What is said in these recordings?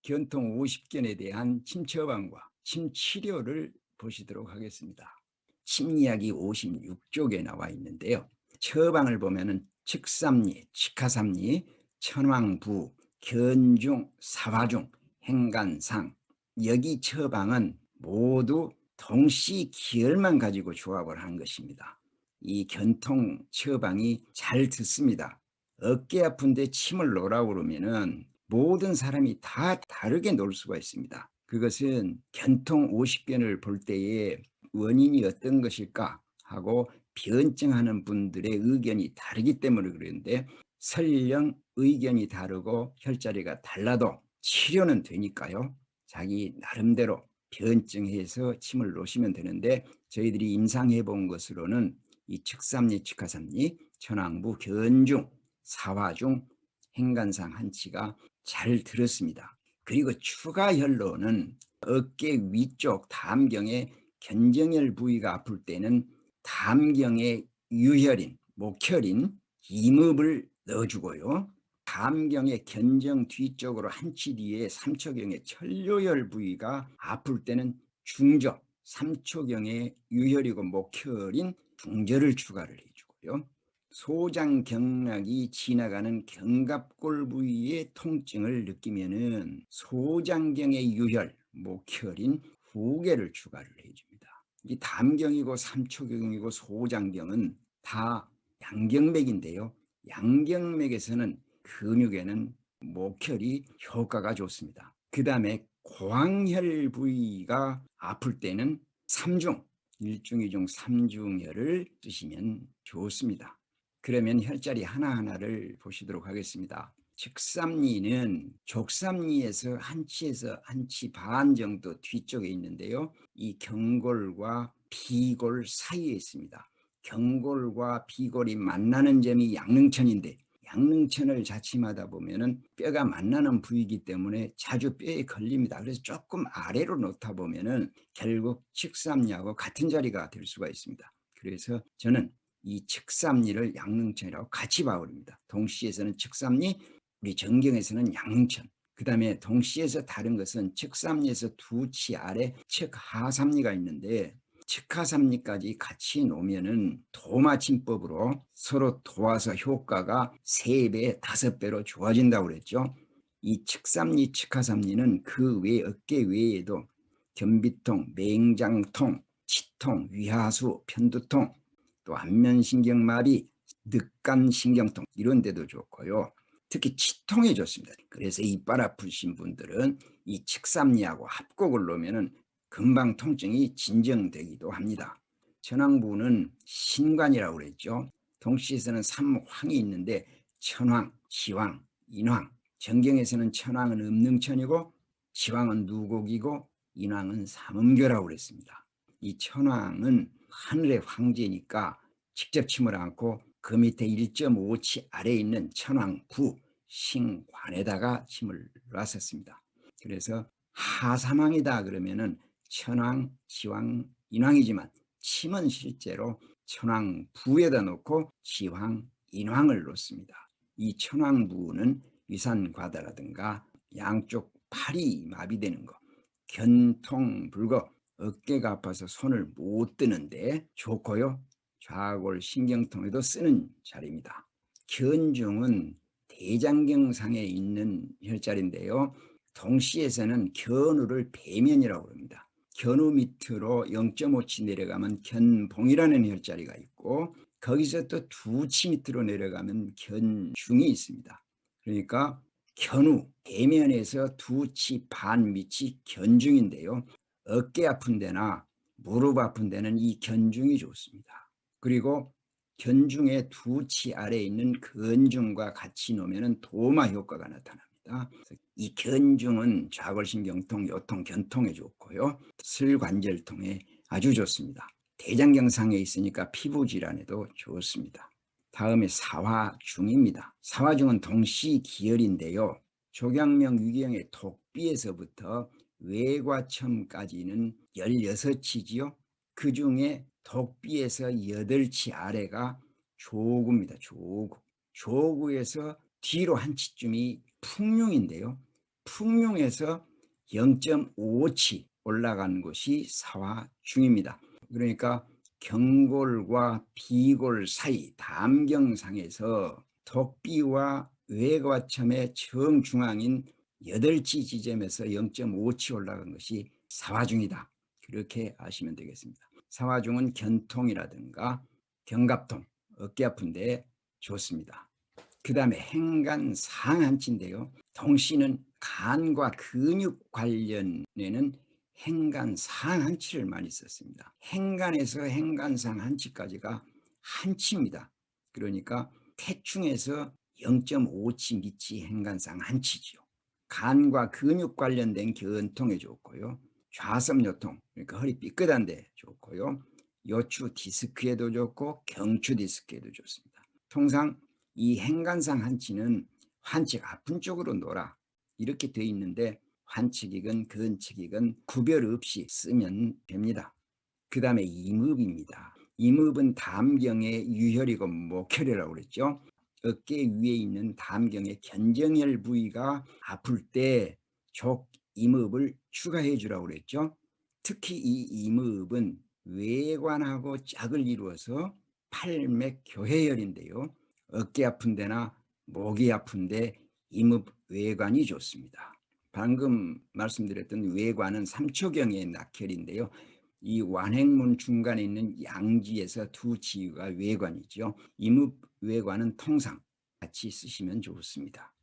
견통 50견에 대한 침처방과 침치료를 보시도록 하겠습니다. 침리학이 56쪽에 나와 있는데요. 처방을 보면은 측삼리, 직하삼리, 천왕부, 견중, 사화중, 행간상, 여기 처방은 모두 동시 기혈만 가지고 조합을 한 것입니다. 이 견통 처방이 잘 듣습니다. 어깨 아픈데 침을 놓으라고 그러면은 모든 사람이 다 다르게 놓을 수가 있습니다. 그것은 견통 50견을 볼 때에 원인이 어떤 것일까 하고 변증하는 분들의 의견이 다르기 때문에 그러는데, 설령 의견이 다르고 혈자리가 달라도 치료는 되니까요. 자기 나름대로 변증해서 침을 놓으시면 되는데, 저희들이 임상해 본 것으로는 이 측삼리, 직하삼리, 천왕부, 견중, 사화중, 행간상 한치가 잘 들었습니다. 그리고 추가혈로는 어깨 위쪽 담경에 견정혈 부위가 아플 때는 담경에 유혈인, 목혈인 이뭅을 넣어주고요. 담경의 견정 뒤쪽으로 한치 뒤에 삼초경의 천료혈 부위가 아플 때는 중저, 삼초경의 유혈이고 목혈인 중저를 추가를 해주고요. 소장경락이 지나가는 견갑골 부위의 통증을 느끼면은 소장경의 유혈, 목혈인 후계를 추가를 해줍니다. 이 담경이고 삼초경이고 소장경은 다 양경맥인데요. 양경맥에서는 근육에는 목혈이 효과가 좋습니다. 그 다음에 고황혈 부위가 아플 때는 삼중, 일중이중 삼중혈을 쓰시면 좋습니다. 그러면 혈자리 하나하나를 보시도록 하겠습니다. 측삼리는 족삼리에서 한치에서 한치 반 정도 뒤쪽에 있는데요. 이 경골과 비골 사이에 있습니다. 경골과 비골이 만나는 점이 양릉천인데, 양릉천을 자침하다 보면은 뼈가 만나는 부위이기 때문에 자주 뼈에 걸립니다. 그래서 조금 아래로 놓다 보면은 결국 측삼리하고 같은 자리가 될 수가 있습니다. 그래서 저는 이 측삼리를 양릉천이라고 같이 봐버립니다. 동시에서는 측삼리, 우리 정경에서는 양릉천. 그 다음에 동시에서 다른 것은 측삼리에서 두 치 아래 측하삼리가 있는데, 측하삼리까지 같이 놓으면은 도마침법으로 서로 도와서 효과가 3배, 5배로 좋아진다고 그랬죠. 이 측삼리, 측하삼리는 그 외 어깨 외에도 견비통, 맹장통, 치통, 위하수, 편두통, 또 안면신경마비, 늑간신경통 이런 데도 좋고요. 특히 치통에 좋습니다. 그래서 이빨 아프신 분들은 이 측삼리하고 합곡을 놓으면은 금방 통증이 진정되기도 합니다. 천왕부는 신관이라고 그랬죠. 동시에서는 삼황이 있는데 천황, 지황, 인황, 정경에서는 천황은 음능천이고 지황은 누곡이고 인황은 삼음교라고 그랬습니다. 이 천황은 하늘의 황제니까 직접 침을 않고 그 밑에 1.5치 아래에 있는 천왕부 신관에다가 침을 놨었습니다. 그래서 하삼황이다 그러면은 천왕, 지황, 인황이지만 침은 실제로 천왕부에다 놓고 지황, 인황을 놓습니다. 이 천왕부는 위산과다라든가 양쪽 팔이 마비되는 거, 견통불거, 어깨가 아파서 손을 못 드는데 좋고요. 좌골신경통에도 쓰는 자리입니다. 견중은 대장경상에 있는 혈자리인데요. 동시에서는 견우를 배면이라고 합니다. 견우 밑으로 0.5치 내려가면 견봉이라는 혈자리가 있고, 거기서 또 2치 밑으로 내려가면 견중이 있습니다. 그러니까 견우 배면에서 2치 반 밑이 견중인데요. 어깨 아픈 데나 무릎 아픈 데는 이 견중이 좋습니다. 그리고 견중의 2치 아래에 있는 근중과 같이 놓으면 도마 효과가 나타납니다. 이 견중은 좌골신경통, 요통, 견통에 좋고요. 슬관절통에 아주 좋습니다. 대장경상에 있으니까 피부질환에도 좋습니다. 다음에 사화중입니다. 사화중은 동시기혈인데요. 조경명 유경의 독비에서부터 외과첨까지는 16치지요. 그 중에 독비에서 8치 아래가 조구입니다. 조구. 조구에서 뒤로 한 치쯤이 풍룡인데요. 풍용에서 0.5치 올라간 곳이 사화중입니다. 그러니까 경골과 비골 사이 담경상에서 독비와 외과첨의 정중앙인 8치 지점에서 0.5치 올라간 것이 사화중이다. 그렇게 아시면 되겠습니다. 사화중은 견통이라든가 견갑통, 어깨 아픈 데 좋습니다. 그 다음에 행간상한치인데요. 동씨는 간과 근육 관련에는 행간상한치를 많이 썼습니다. 행간에서 행간상한치까지가 한치입니다. 그러니까 태충에서 0.5치 밑이 행간상한치지요. 간과 근육 관련된 견통에 좋고요. 좌섬요통, 그러니까 허리 삐끗한데 좋고요. 요추 디스크에도 좋고 경추 디스크에도 좋습니다. 통상 이 행간상 한치는 환측 아픈 쪽으로 놀아 이렇게 되어 있는데 환측이건 근측이건 구별 없이 쓰면 됩니다. 그 다음에 이뭅입니다. 이뭅은 담경의 유혈이고 목혈이라고 그랬죠. 어깨 위에 있는 담경의 견정혈 부위가 아플 때 족 이뭅을 추가해 주라고 그랬죠. 특히 이 이뭅은 외관하고 짝을 이루어서 팔맥교회혈인데요. 어깨 아픈 데나 목이 아픈데 이뭅 외관이 좋습니다. 방금 말씀드렸던 외관은 삼초경의 낙혈인데요. 이 완행문 중간에 있는 양지에서 두 치유가 외관이죠. 이뭅 외관은 통상 같이 쓰시면 좋습니다.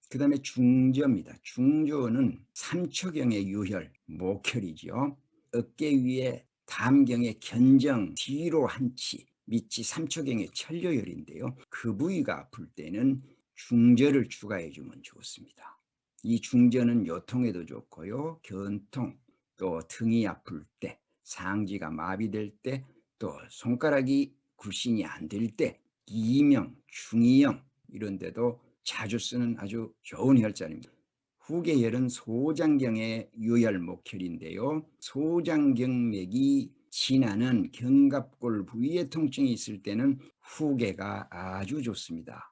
그 다음에 중조입니다. 중조는 삼초경의 유혈, 목혈이죠. 어깨 위에 담경의 견정 뒤로 한치, 밑이 삼초경의 천료혈인데요. 그 부위가 아플 때는 중저를 추가해 주면 좋습니다. 이 중저는 요통에도 좋고요. 견통, 또 등이 아플 때, 상지가 마비될 때, 또 손가락이 굴신이 안 될 때, 이명, 중이형 이런 데도 자주 쓰는 아주 좋은 혈자입니다. 후계혈은 소장경의 유혈목혈인데요. 소장경맥이 지나는 견갑골 부위에 통증이 있을 때는 후계가 아주 좋습니다.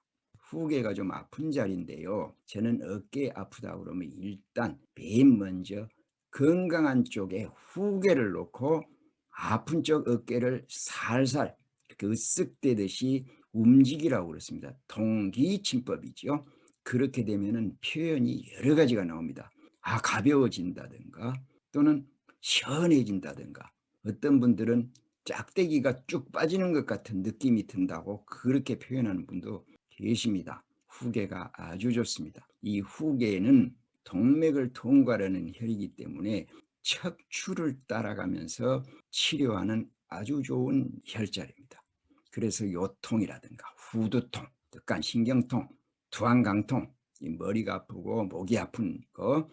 후계가 좀 아픈 자리인데요. 저는 어깨 아프다 그러면 일단 맨 먼저 건강한 쪽에 후계를 놓고 아픈 쪽 어깨를 살살 이렇게 으쓱대듯이 움직이라고 그랬습니다. 동기침법이죠. 그렇게 되면은 표현이 여러 가지가 나옵니다. 가벼워진다든가 또는 시원해진다든가 어떤 분들은 짝대기가 쭉 빠지는 것 같은 느낌이 든다고 그렇게 표현하는 분도 계십니다. 후계가 아주 좋습니다. 이 후계는 동맥을 통과하는 혈이기 때문에 척추를 따라가면서 치료하는 아주 좋은 혈자리입니다. 그래서 요통이라든가 후두통, 득간신경통, 두한강통, 머리가 아프고 목이 아픈 거,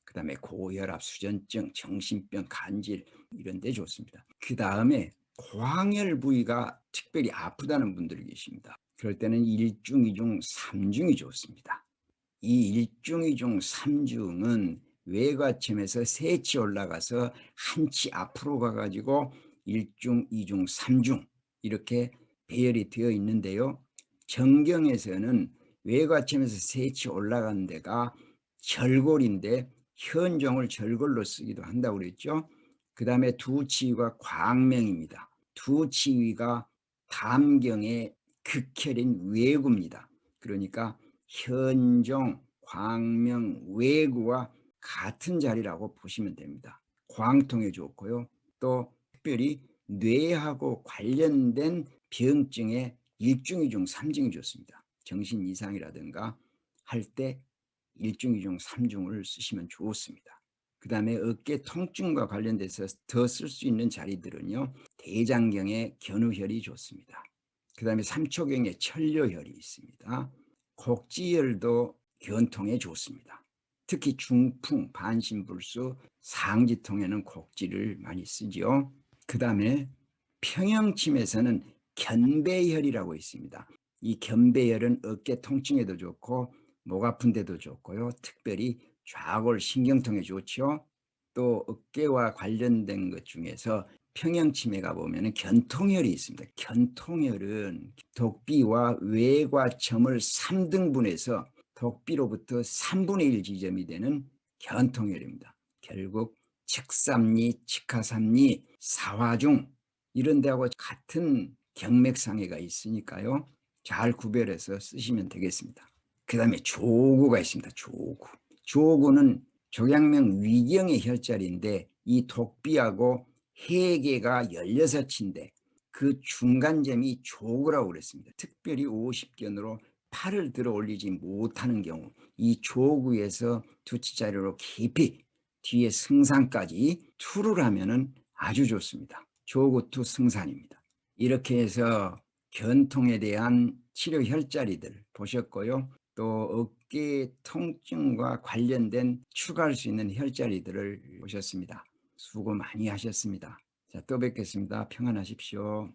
그 다음에 고혈압, 수전증, 정신병, 간질 이런 데 좋습니다. 그 다음에 고항혈 부위가 특별히 아프다는 분들이 계십니다. 그럴 때는 1중, 2중, 3중이 좋습니다. 이 1중, 2중, 3중은 외과첨에서 3치 올라가서 한 치 앞으로 가가지고 1중, 2중, 3중 이렇게 배열이 되어 있는데요. 정경에서는 외과첨에서 3치 올라간 데가 절골인데 현종을 절골로 쓰기도 한다고 그랬죠. 그 다음에 두치위가 광명입니다. 두치위가 담경의 극혈인 외구입니다. 그러니까 현종, 광명, 외구와 같은 자리라고 보시면 됩니다. 광통에 좋고요. 또 특별히 뇌하고 관련된 병증에 1중, 2중, 3중이 좋습니다. 정신 이상이라든가 할 때 1중, 2중, 3중을 쓰시면 좋습니다. 그 다음에 어깨 통증과 관련돼서 더 쓸 수 있는 자리들은요. 대장경의 견우혈이 좋습니다. 그 다음에 삼초경의 천료혈이 있습니다. 곡지혈도 견통에 좋습니다. 특히 중풍, 반신불수, 상지통에는 곡지를 많이 쓰죠. 그 다음에 평형침에서는 견배혈이라고 있습니다. 이 견배혈은 어깨 통증에도 좋고 목 아픈 데도 좋고요. 특별히 좌골 신경통에 좋죠. 또 어깨와 관련된 것 중에서 평형침에 가보면 견통혈이 있습니다. 견통혈은 독비와 외과첨을 3등분해서 독비로부터 3분의 1 지점이 되는 견통혈입니다. 결국 측삼리, 직하삼리, 사화중 이런 데하고 같은 경맥상해가 있으니까요. 잘 구별해서 쓰시면 되겠습니다. 그 다음에 조구가 있습니다. 조구. 조구는 종양명 위경의 혈자리인데 이 독비하고 해계가 16인데 그 중간점이 조구라고 그랬습니다. 특별히 50견으로 팔을 들어 올리지 못하는 경우 이 조구에서 두치자리로 깊이 뒤에 승산까지 투를 하면은 아주 좋습니다. 조구투 승산입니다. 이렇게 해서 견통에 대한 치료 혈자리들 보셨고요. 또 어깨 통증과 관련된 추가할 수 있는 혈자리들을 보셨습니다. 수고 많이 하셨습니다. 자, 또 뵙겠습니다. 평안하십시오.